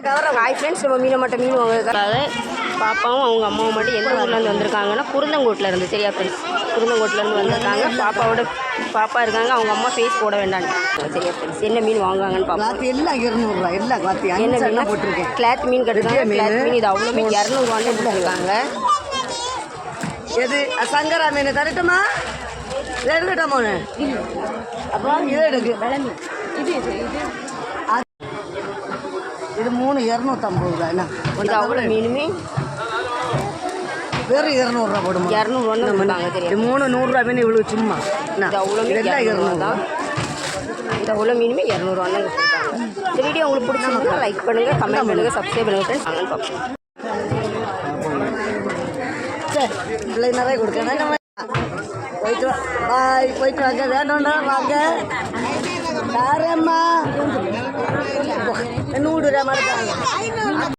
Hi friends, நம்ம மீனமட்ட மீன் வாங்குறதுக்காக பாப்பாவும் அவங்க அம்மாவும் மட்டும் எந்த ஊர்லேருந்து வந்திருக்காங்கன்னா குருந்தங்கோட்டில் இருந்து. சரியா ஃப்ரெண்ட்ஸ், குருந்தங்கோட்டிலேருந்து வந்திருக்காங்க. பாப்பா இருக்காங்க, அவங்க அம்மா ஃபேஸ் போட வேண்டான்னு. சரியா ஃப்ரெண்ட்ஸ், என்ன மீன் வாங்குவாங்கன்னு பார்ப்போம். எல்லாம் 200 ரூபா. எல்லாம் என்ன மீன் போட்டிருக்கேன்? கிளாத் மீன் கட்டுறாங்க. கிளாத் மீன் இது அவ்வளோ மீன் 200 போட்டிருக்காங்க. எது சங்கரா மீன் தரட்டுமா? எடுக்கட்டாமா? அப்புறம் இதை எடுக்கு. இது 3 250 ரூபா. என்ன இது அவ்வளோ மீனுமே வெறும் 200 ரூபா போடுமா? 200 போட்டாங்க. தெரியும், 3 100 ரூபா மீன் இவ்வளோ சும்மா. இது அவ்வளோ மீன் 200 தான். இந்த அவ்வளோ மீனுமே 200 கொடுத்தாங்க. இந்த வீடியோ உங்களுக்கு பிடிச்சிருந்தா லைக் பண்ணுங்கள், கமெண்ட் பண்ணுங்கள், சப்ஸ்கிரைப் பண்ணுங்கள் ஃப்ரெண்ட்ஸ். வாங்கன்னு பார்ப்போம். சரி, பிள்ளை நிறைய கொடுக்கணும். போயிட்டு பாய், போயிட்டு வாங்க. வேணும்னா வாங்க. யாரம்மா 100 ரூபா மாதிரி